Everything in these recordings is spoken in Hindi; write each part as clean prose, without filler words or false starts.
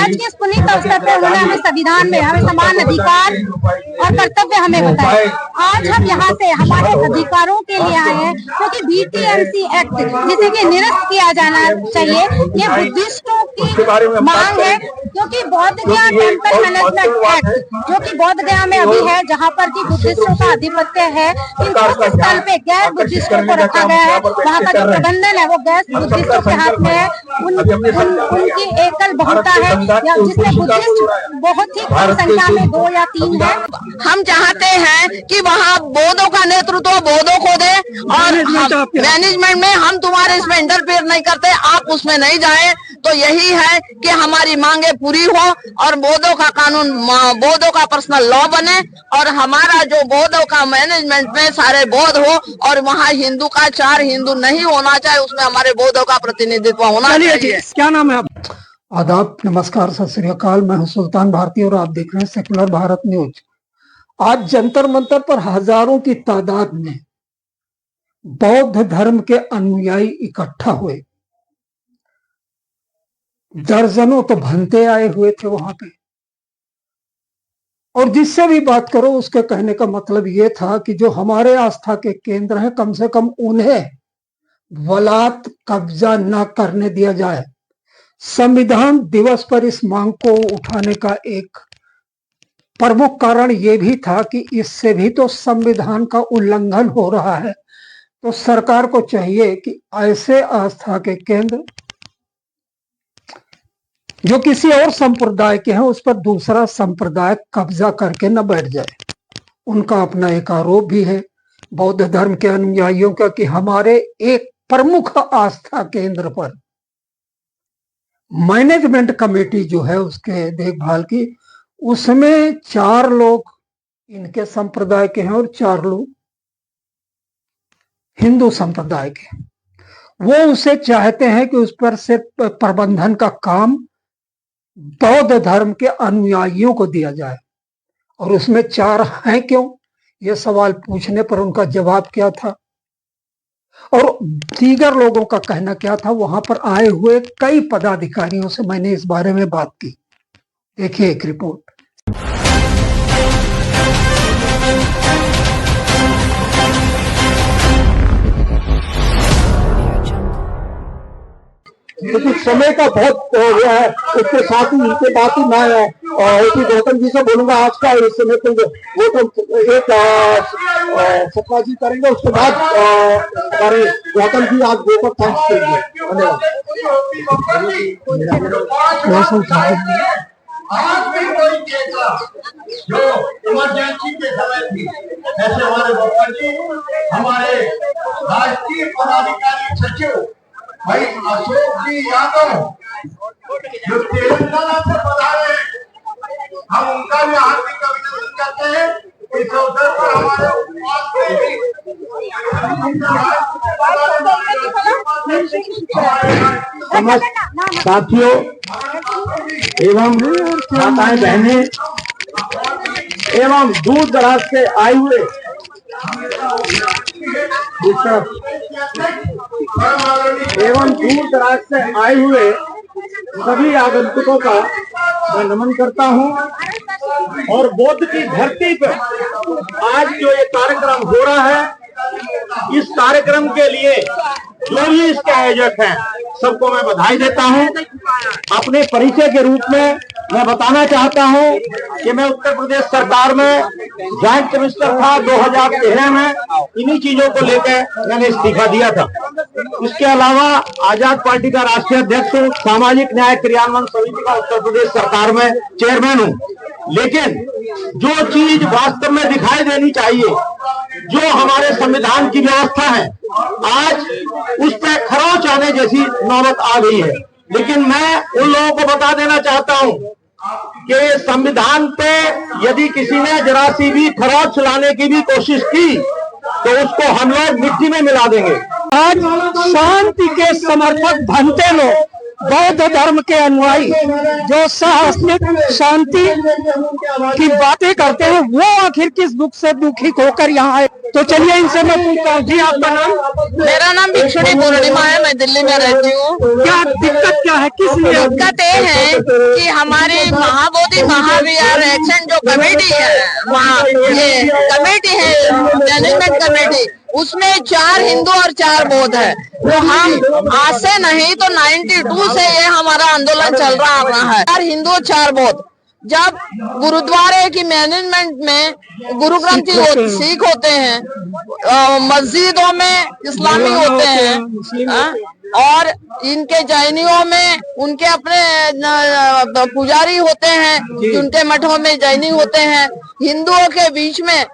आज के इस पुनीत अवसर पे उन्होंने हमें संविधान में हमें समान अधिकार और कर्तव्य हमें बताए। आज हम यहाँ से हमारे अधिकारों के लिए आए हैं, क्योंकि BTMC एक्ट जिसे कि निरस्त किया जाना चाहिए, ये बुद्धिस्टों की मांग है। क्योंकि बोध गया टेम्पल मैनेजमेंट एक्ट जो कि बोध गया में अभी है, जहाँ पर की बुद्धिस्टों का आधिपत्य है, इन स्थल पे गैर बुद्धिस्टों को रखा गया है। वहाँ का जो प्रबंधन है वो गैर बुद्धिस्टों के हाथ में है। उनकी एकल बहुलता है, जिसमें बुद्धिस्ट बहुत ही कम संख्या में 2 या 3 है। हम चाहते हैं कि वहाँ बौद्धों का नेतृत्व बौद्धों को दे, और मैनेजमेंट में हम तुम्हारे इसमें इंटरफेयर नहीं करते, आप उसमें नहीं जाए। तो यही है कि हमारी मांगे पूरी हो और बौद्धों का कानून, बौद्धों का पर्सनल लॉ बने, और हमारा जो बौद्धों का मैनेजमेंट में सारे बौद्ध हो, और वहाँ हिंदू का 4 हिंदू नहीं होना चाहिए, उसमें हमारे बौद्धों का प्रतिनिधित्व होना चाहिए। क्या नाम है आप? आदाब, नमस्कार, सत श्री अकाल। मैं हूं सुल्तान भारती और आप देख रहे हैं सेकुलर भारत न्यूज। आज जंतर मंतर पर हजारों की तादाद में बौद्ध धर्म के अनुयायी इकट्ठा हुए। दर्जनों तो भंते आए हुए थे वहां पे, और जिससे भी बात करो उसके कहने का मतलब ये था कि जो हमारे आस्था के केंद्र हैं, कम से कम उन्हें वलात कब्जा न करने दिया जाए। संविधान दिवस पर इस मांग को उठाने का एक प्रमुख कारण यह भी था कि इससे भी तो संविधान का उल्लंघन हो रहा है। तो सरकार को चाहिए कि ऐसे आस्था के केंद्र जो किसी और संप्रदाय के हैं उस पर दूसरा संप्रदाय कब्जा करके न बैठ जाए। उनका अपना एक आरोप भी है बौद्ध धर्म के अनुयायियों का कि हमारे एक प्रमुख आस्था केंद्र पर मैनेजमेंट कमेटी जो है उसके देखभाल की, उसमें 4 लोग इनके संप्रदाय के हैं और 4 लोग हिंदू संप्रदाय के। वो उसे चाहते हैं कि उस पर से प्रबंधन का काम बौद्ध धर्म के अनुयायियों को दिया जाए। और उसमें 4 हैं क्यों, यह सवाल पूछने पर उनका जवाब क्या था और दीगर लोगों का कहना क्या था, वहां पर आए हुए कई पदाधिकारियों से मैंने इस बारे में बात की। देखिए एक रिपोर्ट। लेकिन समय का बहुत हो गया है, उसके साथ ही उनके बात ही ना है। और गौतम जी से बोलूंगा आज का इस समय तो वो तो एक सत्ता जी करेंगे, उसके बाद हमारे गौतम जी आज गोपर थैंक्स करेंगे। आज भी कोई केसा जो इमरजेंसी के समय थी, ऐसे हमारे बाबा जी, हमारे राष्ट्रीय पदाधिकारी सचिव भाई अशोक जी यादव जो तेलंगाना से पधारे, हम उनका भी हार्दिक अभिनंदन करते हैं। इस अवसर पर हमारे उपवास समस्त साथियों एवं माताएं बहनें एवं दूर दराज से आए हुए सभी आगंतुकों का मैं नमन करता हूं। और बौद्ध की धरती पर आज जो ये कार्यक्रम हो रहा है, इस कार्यक्रम के लिए जो भी इसके आयोजक हैं सबको मैं बधाई देता हूं। अपने परिचय के रूप में मैं बताना चाहता हूं कि मैं उत्तर प्रदेश सरकार में जॉइंट कमिश्नर था 2013 में। इन्हीं चीजों को लेकर मैंने इस्तीफा दिया था। इसके अलावा आजाद पार्टी का राष्ट्रीय अध्यक्ष हूं, सामाजिक न्याय क्रियान्वयन समिति का उत्तर प्रदेश सरकार में चेयरमैन हूं। लेकिन जो चीज वास्तव में दिखाई देनी चाहिए, जो हमारे संविधान की व्यवस्था है, आज उस पर खरोंच आने जैसी नौबत आ गई है। लेकिन मैं उन लोगों को बता देना चाहता हूं कि संविधान पे यदि किसी ने जरा सी भी खरोंच लाने की भी कोशिश की तो उसको हम लोग मिट्टी में मिला देंगे। आज शांति के समर्थक भंते लोग बौद्ध धर्म के अनुयायी जो साहसिक शांति की बातें करते हैं वो आखिर किस दुख से दुखी होकर यहाँ आए। तो चलिए इनसे मैं पूछता हूँ। जी आपका नाम? मेरा नाम भिक्षुणी पूर्णिमा है, मैं दिल्ली में रहती हूँ। क्या दिक्कत क्या है, किस लिए? दिक्कत ये है कि हमारी महाबोधि महाविहार एक्शन जो कमेटी है, वहाँ ये कमेटी है मैनेजमेंट कमेटी, उसमें 4 हिंदू और 4 बौद्ध है। तो हम आज से नहीं तो 92 से ये हमारा आंदोलन चल रहा है। 4 हिंदू 4 बौद्ध। जब गुरुद्वारे की मैनेजमेंट में गुरु ग्रंथी सिख होते हैं, मस्जिदों में इस्लामी होते हैं, और इनके जैनियों में उनके अपने पुजारी होते हैं, उनके मठों में जैनी होते हैं। हिंदुओं के बीच में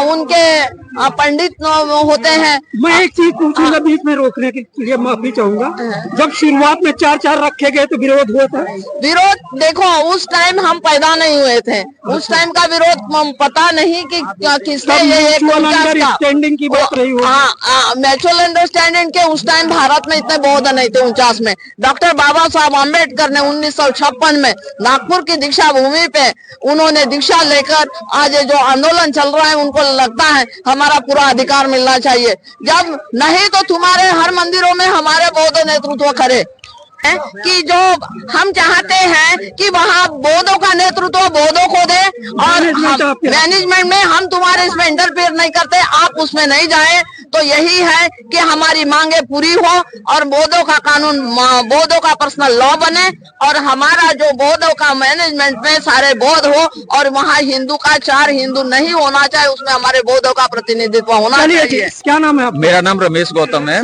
उनके पंडित होते हैं। मैं एक चीज पूछूंगा बीच में रोकने के लिए माफी चाहूंगा। जब शुरुआत में 4-4 रखे गए तो विरोध हुआ था? विरोध देखो, उस टाइम हम पैदा नहीं हुए थे, उस टाइम का विरोध पता नहीं कि किसने ये अंडरस्टैंडिंग की बात रही हो। हाँ, म्यूचुअल अंडरस्टैंडिंग के उस टाइम भारत में इतने बौद्ध नहीं थे। 49 में डॉक्टर बाबा साहब अम्बेडकर ने 1956 में नागपुर की दीक्षा भूमि पे उन्होंने दीक्षा लेकर आज जो आंदोलन चल रहा है, उनको लगता है हमारा पूरा अधिकार मिलना चाहिए। जब नहीं तो तुम्हारे हर मंदिरों में हमारे बौद्ध नेतृत्व खड़े कि जो हम चाहते हैं कि वहाँ बौद्धों का नेतृत्व बौद्धों को दे, और मैनेजमेंट में हम तुम्हारे इसमें इंटरफेयर नहीं करते, आप उसमें नहीं जाए। तो यही है कि हमारी मांगे पूरी हो और बौद्धों का कानून, बौद्धों का पर्सनल लॉ बने, और हमारा जो बौद्धों का मैनेजमेंट में सारे बौद्ध हो, और वहाँ हिंदू का 4 हिंदू नहीं होना चाहिए, उसमें हमारे बौद्धों का प्रतिनिधित्व होना चाहिए। क्या नाम है आपका? मेरा नाम रमेश गौतम है।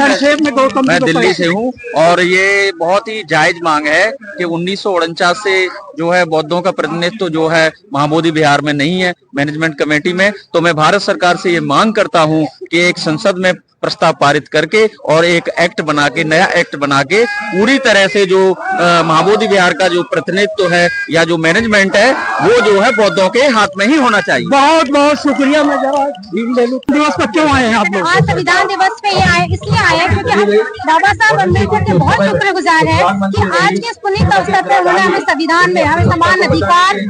मैं दिल्ली से हूँ, और ये बहुत ही जायज मांग है कि 1949 से जो है बौद्धों का प्रतिनिधित्व जो है महाबोधि विहार में नहीं है, मैनेजमेंट कमेटी में। तो मैं भारत सरकार से ये मांग करता हूँ कि एक संसद में प्रस्ताव पारित करके और एक एक्ट बना के, नया एक्ट बना के पूरी तरह से जो महाबोधि विहार का जो प्रतिनिधित्व है या जो मैनेजमेंट है वो जो है बौद्धों के हाथ में ही होना चाहिए। बहुत बहुत शुक्रिया। मैं जरा दिवस पर क्यों आए हैं आप लोग? आज संविधान दिवस पे ये आए, इसलिए आए हैं क्योंकि हम बाबा साहब अम्बेडकर के बहुत शुक्रगुजार हैं कि आज के इस पुनीत अवसर पर उन्होंने हमें संविधान में हमें समान अधिकार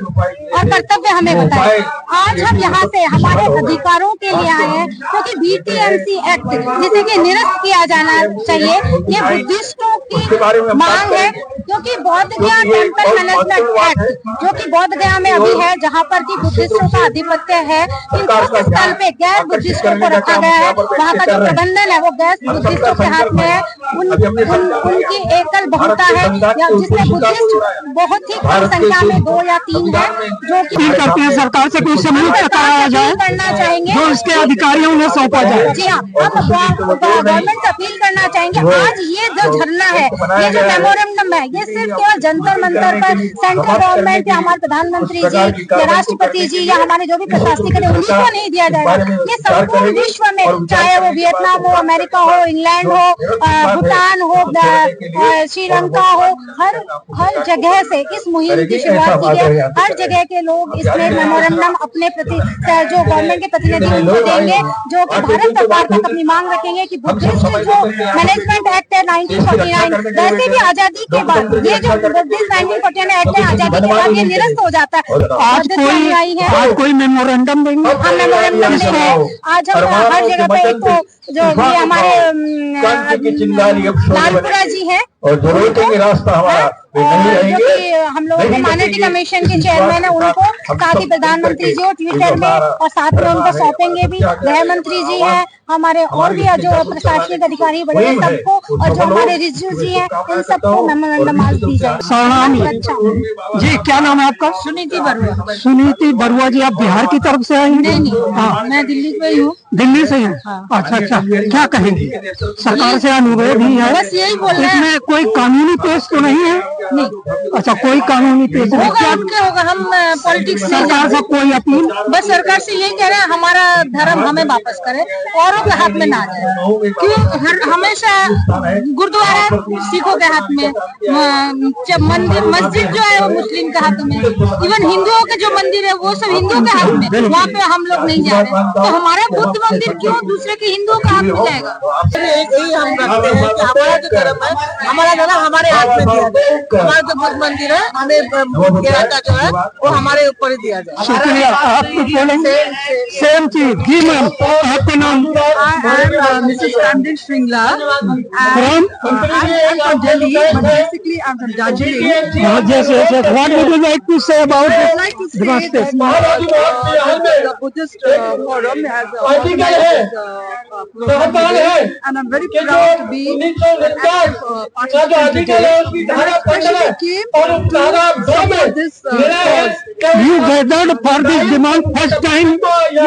और कर्तव्य हमें बताए। आज हम यहाँ से हमारे अधिकारों के लिए आए हैं क्योंकि BTMC एक्ट जिसे कि निरस्त किया जाना चाहिए, ये बुद्धिस्टों की मांग है। क्योंकि बौद्ध गया टेम्पल मैनेजमेंट एक्ट जो कि बोध गया में अभी है, जहाँ पर की बुद्धिस्टों का आधिपत्य है, इन स्थल पे गैर बुद्धिस्टों को रखा गया है। वहाँ का जो प्रबंधन है वो गैर बुद्धिस्टों के हाथ में है। उनकी एकल बहुता है, जिसमें बुद्धिस्ट बहुत ही कम संख्या में 2 या 3 है, जो कि करते हैं सरकार से कोई समझौता कराया जाए, करना चाहेंगे जो इसके अधिकारियों ने सौंपा जाए। जी हाँ, हम गवर्नमेंट से अपील करना चाहेंगे। आज ये जो धरना है, ये जो मेमोरेंडम है, ये सिर्फ केवल जंतर मंतर पर सेंट्रल गवर्नमेंट या हमारे प्रधानमंत्री जी या राष्ट्रपति जी या हमारे जो भी प्रशासनिक है उन्हीं को नहीं दिया जाएगा। ये संपूर्ण विश्व में, चाहे वो वियतनाम हो, अमेरिका हो, इंग्लैंड हो, भूटान हो, श्रीलंका हो, हर जगह से इस मुहिम की शुरुआत की गई। हर जगह के लोग इसमें मेमोरेंडम अपने प्रति जो गवर्नमेंट के प्रतिनिधि उनको देंगे, जो कि भारत सरकार तक अपनी मांग रखेंगे कि बुद्धिस्ट जो मैनेजमेंट एक्ट है 1949, वैसे भी आजादी के बाद ये जो बुद्धिस्ट 1949 एक्ट है, आजादी के बाद ये निरस्त हो जाता है। आज कोई मेमोरेंडम देंगे? हम मेमोरेंडम देंगे। आज हम हर जगह पे एक तो जो ये हमारे लालपुरा जी है और जरूरत है कि रास्ता हमारा जो कि हम लोगों को माइनॉरिटी कमीशन के चेयरमैन है, उनको साथ ही प्रधानमंत्री जी और ट्विटर में, और साथ में उनको सौंपेंगे भी। गृह मंत्री जी हैं हमारे, और भी जो प्रशासनिक अधिकारी बड़े हैं सबको, और जो हमारे रिजू जी हैं, इन सबको मेमोरेंडम आज दी जाए। जी क्या नाम है आपका? सुनीति बरुआ। सुनीति बरुआ जी, आप बिहार की तरफ से आए हैं? नहीं, हाँ, मैं दिल्ली से हूँ। दिल्ली से हैं? अच्छा अच्छा, क्या कहेंगे? सरकार से अनुरोध ही है, बस यही बोल रहे हैं। इसमें कोई कानूनी पेश तो नहीं है? नहीं। अच्छा, कोई कानूनी पेश नहीं होगा। हम पॉलिटिक्स सरकार से कोई अपील? बस सरकार से यही कह रहे हैं हमारा धर्म हमें वापस करे, और मुसलमानों के हाथ में ना जाए। क्यों हमेशा गुरुद्वारा सिखों के हाथ में, मंदिर मस्जिद जो है वो मुस्लिम के हाथ में, इवन हिंदुओं के जो मंदिर है वो सब हिंदुओं के हाथ में, वहाँ पे हम लोग नहीं जा रहे। तो हमारा बुद्ध मंदिर क्यों दूसरे के हिंदुओं के हाथ में जाएगा? यही हम रखते हैं कि हमारा जो धर्म है, हमारा धर्म हमारे हाथ में दिया जाए। हमारा जो बुद्ध मंदिर है, हमें इरादा जो है वो हमारे ऊपर ही दिया जाए। शुक्रिया। आपको बोलेंगे सेम चीज। जी मैम, आपका नाम? Mrs Kandil Shringla from Delhi, but basically I'm from Darjeeling. Yes. What would you like to say about I would like to say Damascus? that the Buddhist Forum has organized program, and I'm very proud to be participating today. Especially came to support this cause. You gathered for this demand first time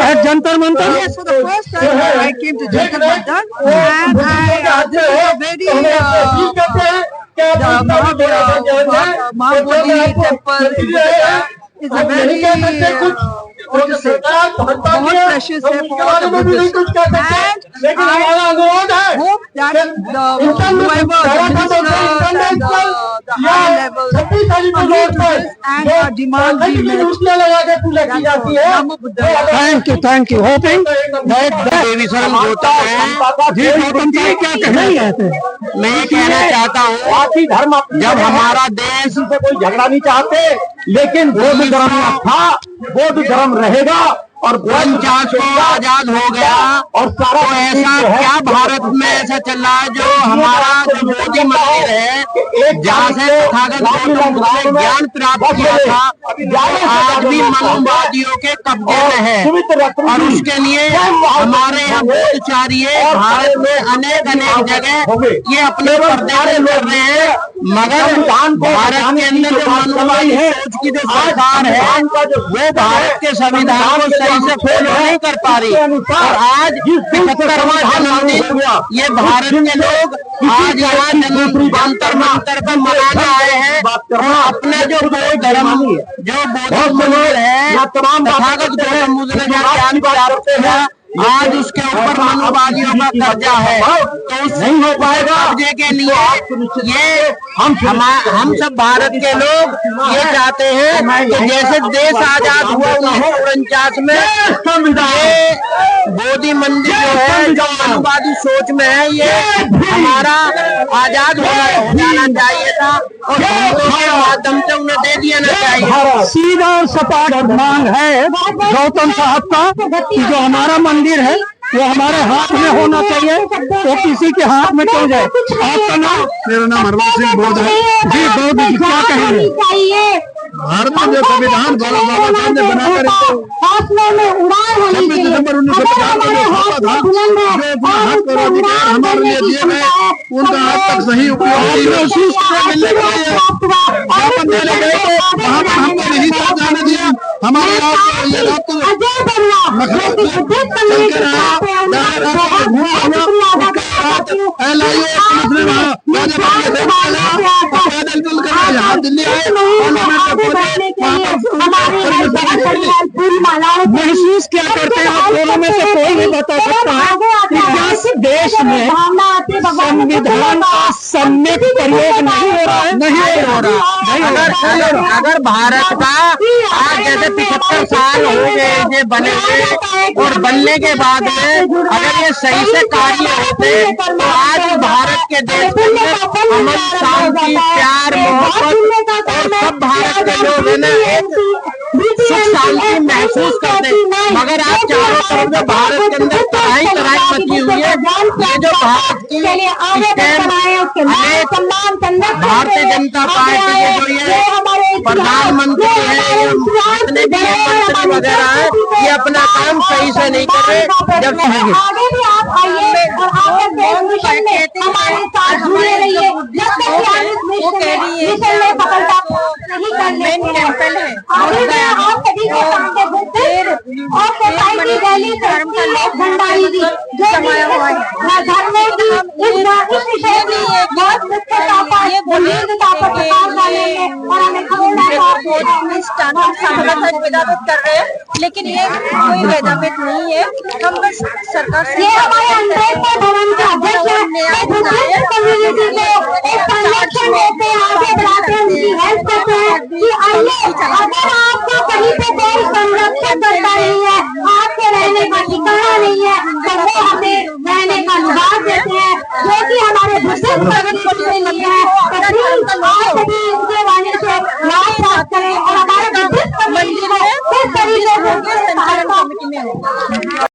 at Jantar Mantar? Yes, for the first time I came to Jantar Mantar, and this is a very Mahabodhi temple is a very what to say, बहुत precious है for the Buddhists, and I hope that whoever the ministers and the high level agree to this and our demand be met. Namo Buddhaya. Thank you. Hoping that देवी शरण गौतम है। जी गौतम जी, क्या कहेंगे? मैं ये कहना चाहता हूँ, धर्म जब हमारा देश से कोई झगड़ा नहीं चाहते, लेकिन बौद्ध धर्म था, बौद्ध धर्म रहेगा और 49 को आजाद हो गया। और सारा तो ऐसा क्या भारत में ऐसा चल रहा है जो हमारा जो बोधि मंदिर है, जहाँ से तथागत गौतम बुद्ध ने ज्ञान प्राप्त किया था, आज भी मनोवादियों के कब्जे में है। और उसके लिए हमारे यहाँ बौद्धचार्य भारत में अनेक जगह ये अपने प्रदर्शन कर रहे हैं, मगर भारत के अंदर जो मनोवादी सोच की जो सरकार है वो भारत के संविधान को सही से फॉलो नहीं कर पा रही। और आज 75वां जन्मदिन ये भारत के लोग आज यहाँ जंतर मंतर पर मनाने आए हैं, और अपने जो बौद्ध धर्म जो बौद्ध मंदिर है, तथागत गौतम बुद्ध ने ज्ञान प्राप्त किया, आज उसके ऊपर मनोवादियों का कब्जा है। तो नहीं हो पाएगा। कब्जे के लिए ये हम सब भारत के लोग ये चाहते हैं कि जैसे देश आजाद हुआ 1949 में, ये बोधि मंदिर जो है जो मनोवादी सोच में है, ये हमारा आजाद हो जाना चाहिए था और हिंदुओं के माध्यम से उन्हें दे देना चाहिए। सीधा और सपाट मांग है गौतम साहब का कि जो हमारा मंदिर है वो हमारे हाथ में होना चाहिए, वो किसी के हाथ में क्यों जाए। आपका नाम? मेरा नाम हरवंश सिंह बौद्ध है। जी बौद्ध जी, क्या कहेंगे? भारत में जो संविधान बाबा साहब ने बनाकर 26 दिसंबर 1950 को जो छापा था, जो अपना हक और अधिकार हमारे लिए दिए गए, उनका आज तक सही उपयोग मिलने के लिए ज्ञापन देने गए तो वहाँ पर हमको नहीं जाने दिया। हमारे ये रात दिल्ली आए, महसूस क्या करते हैं आप दोनों में से कोई नहीं बता सकता है कि इस देश में संविधान का सम्यक प्रयोग नहीं हो रहा है? नहीं हो रहा। अगर भारत का आज जैसे 75 साल हो गए ये बने हुए, और बनने के बाद में अगर ये सही से कार्य होते तो आज भारत के देश में अमन, शांति, प्यार, मोहब्बत और सब भारत के लोग है ना सुख शांति महसूस करते। मगर आज चारों तरफ में भारत के अंदर तराई मची हुई है। ये जो भारत की भारतीय जनता पार्टी के जो ये प्रधानमंत्री है, जितने भी मंत्री वगैरह है, ये अपना काम सही से नहीं कर रहे। जब आगे भी आप आइए और आप मिशन में हमारे साथ जुड़े रहिए, जब तक हम इस मिशन में सफलता नहीं कर लेते हैं। आगे मैं आप सभी के सामने बुद्ध और सोसाइटी रैली भंडारी जी जो धरने की इस विषय में बहुत मुख्य ताकत पर प्रकाश डालेंगे। चाहिए और हमें कर रहे हैं, लेकिन ये कोई भेदाभेद नहीं है। हम बस सरकार से ये हमारे अम्बेडकर भवन के अध्यक्ष हैं, कम्युनिटी को एक संरक्षण देते हैं, आगे बढ़ाते हैं, उनकी हेल्प करते हैं कि आइए अगर आपको कहीं पे कोई संरक्षण करता नहीं है, आपके रहने का ठिकाना नहीं है, तो वो हमें रहने का निवास देते हैं, जो कि हमारे बुजुर्ग के लिए है। तो प्लीज आप सभी इनके वाले से लाभ प्राप्त करें और हमारे बुजुर्ग मंदिर में इस तरीके से सहायता